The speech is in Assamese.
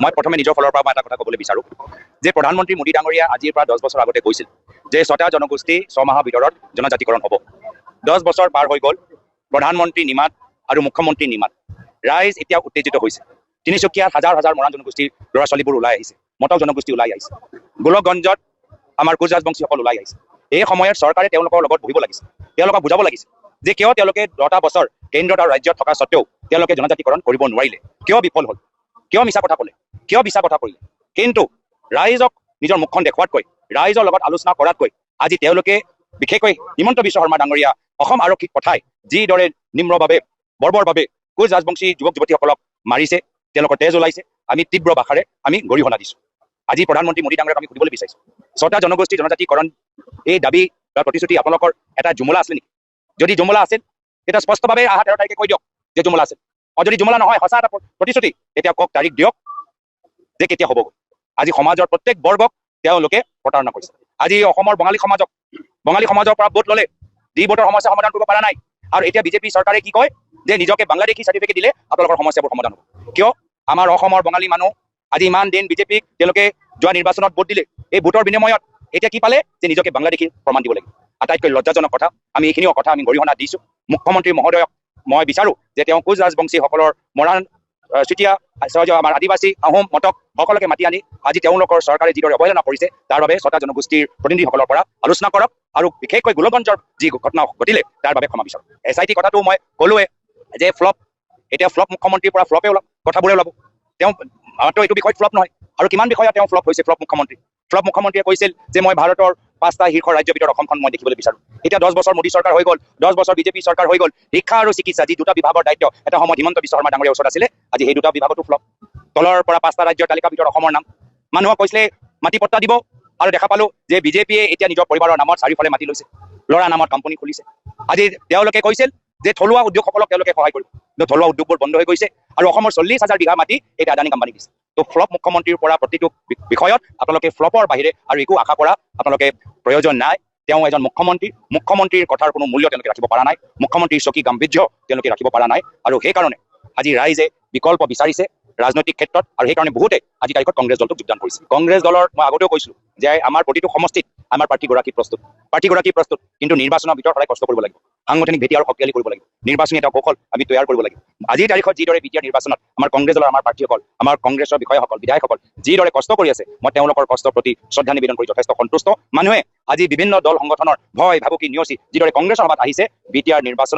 মই প্ৰথমে নিজৰ ফালৰ পৰা এটা কথা ক'বলৈ বিচাৰোঁ যে প্ৰধানমন্ত্ৰী মোদী ডাঙৰীয়া আজিৰ পৰা 10 বছৰ আগতে কৈছিল যে 6টা জনগোষ্ঠী 6 মাহৰ ভিতৰত জনজাতিকৰণ হ'ব। 10 বছৰ পাৰ হৈ গ'ল, প্ৰধানমন্ত্ৰী নিমাত আৰু মুখ্যমন্ত্ৰী নিমাত। ৰাইজ এতিয়া উত্তেজিত হৈছে। তিনিচুকীয়াত হাজাৰ হাজাৰ মৰাণ জনগোষ্ঠীৰ ল'ৰা ছোৱালীবোৰ ওলাই আহিছে, মটক জনগোষ্ঠী ওলাই আহিছে, গোলকগঞ্জত আমাৰ কোচ ৰাজবংশীসকল ওলাই আহিছে। এই সময়ত চৰকাৰে তেওঁলোকৰ লগত বহিব লাগিছে, তেওঁলোকক বুজাব লাগিছে যে কিয় তেওঁলোকে 10টা বছৰ কেন্দ্ৰত আৰু ৰাজ্যত থকা স্বত্বেও তেওঁলোকে জনজাতিকৰণ কৰিব নোৱাৰিলে, কিয় বিফল হ'ল, কিয় মিছা কথা ক'লে, কিয় মিছা কথা কৰিলে। কিন্তু ৰাইজক নিজৰ মুখখন দেখুৱাতকৈ, ৰাইজৰ লগত আলোচনা কৰাতকৈ আজি তেওঁলোকে বিশেষকৈ হিমন্ত বিশ্ব শৰ্মা ডাঙৰীয়া অসম আৰক্ষীক পঠাই যিদৰে নিম্ৰভাৱে বৰ্বৰভাৱে কোচ ৰাজবংশী যুৱক যুৱতীসকলক মাৰিছে, তেওঁলোকৰ তেজ ওলাইছে, আমি তীব্ৰ ভাষাৰে আমি গৰিহণা দিছোঁ। আজি প্ৰধানমন্ত্ৰী মোদী ডাঙৰীয়াক আমি সুধিবলৈ বিচাৰিছোঁ, 6টা জনগোষ্ঠী জনজাতিকৰণ এই দাবী বা প্ৰতিশ্ৰুতি আপোনালোকৰ এটা জুমলা আছিল নেকি? যদি জুমলা আছিল তেতিয়া স্পষ্টভাৱে 13 তাৰিখে কৈ দিয়ক যে জুমলা আছিল। আৰু যদি জুমলা নহয়, সঁচা এটা প্ৰতিশ্ৰুতি, তেতিয়া কওক, তাৰিখ দিয়ক যে কেতিয়া হ'বগৈ। আজি সমাজৰ প্ৰত্যেক বৰ্গক তেওঁলোকে প্ৰতাৰণা কৰিছে। আজি অসমৰ বঙালী সমাজৰ পৰা ভোট ল'লে, যি ভোটৰ সমস্যা সমাধান কৰিব পৰা নাই। আৰু এতিয়া বিজেপি চৰকাৰে কি কয় যে নিজকে বাংলাদেশী চাৰ্টিফিকেট দিলে আপোনালোকৰ সমস্যাবোৰ সমাধান হ'ব। কিয় আমাৰ অসমৰ বঙালী মানুহ আজি ইমান দিন বিজেপিক তেওঁলোকে যোৱা নিৰ্বাচনত ভোট দিলে, এই ভোটৰ বিনিময়ত এতিয়া কি পালে যে নিজকে বাংলাদেশী প্ৰমাণ দিব লাগিব। আটাইতকৈ লজ্জাজনক কথা, আমি এইখিনি কথা আমি গৰিহণা দিছোঁ। মুখ্যমন্ত্ৰী মহোদয়ক মই বিচাৰোঁ যে তেওঁ কোচ ৰাজবংশীসকলৰ মৰাণ চুতীয়া আমাৰ আদিবাসী আহোম মটক সকলোকে মাতি আনি আজি তেওঁলোকৰ চৰকাৰে যিদৰে অৱহেলনা কৰিছে তাৰ বাবে 6টা জনগোষ্ঠীৰ প্ৰতিনিধিসকলৰ পৰা আলোচনা কৰক, আৰু বিশেষকৈ গোলকগঞ্জৰ যি ঘটনা ঘটিলে তাৰ বাবে ক্ষমা বিচাৰক। SIT কথাটো মই ক'লোৱে যে ফ্লপ, এতিয়া ফ্লপ মুখ্যমন্ত্ৰীৰ পৰা ফ্লপে ওলাব, কথাবোৰে ওলাব। তেওঁ মাত্ৰ এইটো বিষয়ত ফ্লপ নহয়, আৰু কিমান বিষয়ত তেওঁ ফ্লপ হৈছে। ফ্লপ মুখ্যমন্ত্ৰীয়ে কৈছিল যে মই ভাৰতৰ 5টা শীৰ্ষ ৰাজ্যৰ ভিতৰত অসমখন মই দেখিবলৈ বিচাৰোঁ। এতিয়া 10 বছৰ মোদী চৰকাৰ হৈ গ'ল, 10 বছৰ বিজেপি চৰকাৰ হৈ গ'ল, শিক্ষা আৰু চিকিৎসা যি 2টা বিভাগৰ দায়িত্ব এটা সময়ত হিমন্ত বিশ্ব শৰ্মা ডাঙৰীয়াৰ ওচৰত আছিলে, আজি সেই 2টা বিভাগতো ফ্লপ। তলৰ পৰা 5টা ৰাজ্যৰ তালিকাৰ ভিতৰত অসমৰ নাম। মানুহক কৈছিলে মাটি পট্টা দিব, আৰু দেখা পালোঁ যে বিজেপিয়ে এতিয়া নিজৰ পৰিবাৰৰ নামত চাৰিওফালে মাটি লৈছে, ল'ৰা নামত কোম্পানী খুলিছে। আজি তেওঁলোকে কৈছিল যে থলুৱা উদ্যোগসকলক তেওঁলোকে সহায় কৰিব, কিন্তু থলুৱা উদ্যোগবোৰ বন্ধ হৈ গৈছে, আৰু অসমৰ 40,000 বিঘা মাটি এতিয়া আদানী কোম্পানী দিছে। তো ফ্লপ মুখ্যমন্ত্ৰীৰ পৰা প্ৰতিটো বিষয়ত আপোনালোকে ফ্লপৰ বাহিৰে আৰু একো আশা কৰা আপোনালোকে প্ৰয়োজন নাই। তেওঁ এজন মুখ্যমন্ত্ৰীৰ কথাৰ কোনো মূল্য তেওঁলোকে ৰাখিব পৰা নাই, মুখ্যমন্ত্ৰীৰ চকী গাম্ভীৰ্য তেওঁলোকে ৰাখিব পৰা নাই। আৰু সেইকাৰণে আজি ৰাইজে বিকল্প বিচাৰিছে ৰাজনৈতিক ক্ষেত্ৰত, আৰু সেইকাৰণে বহুতে আজি তাৰিখত কংগ্ৰেছ দলটোক যোগদান কৰিছে। কংগ্ৰেছ দলৰ মই আগতেও কৈছিলোঁ যে আমাৰ প্ৰতিটো সমষ্টিত আমাৰ প্ৰাৰ্থীগৰাকী প্ৰস্তুত, কিন্তু নিৰ্বাচনৰ ভিতৰত সদায় কষ্ট কৰিব লাগিব, সাংগঠনিক ভেটি আৰু শক্তিশালী কৰিব লাগিব, নিৰ্বাচনী এটা কৌশল আমি তৈয়াৰ কৰিব লাগিব। আজিৰ তাৰিখত যিদৰে বিটিআৰ নিৰ্বাচনত আমাৰ কংগ্ৰেছ দলৰ আমাৰ প্ৰাৰ্থীসকল, আমাৰ কংগ্ৰেছৰ বিষয়াসকল, বিধায়কসকল যিদৰে কষ্ট কৰি আছে, মই তেওঁলোকৰ কষ্টৰ প্ৰতি শ্ৰদ্ধা নিবেদন কৰি যথেষ্ট সন্তুষ্ট। মানুহে আজি বিভিন্ন দল সংগঠনৰ ভয় ভাবুকি নিয়চি যিদৰে কংগ্ৰেছৰ সভাত আহিছে, বিটিআৰ নিৰ্বাচনত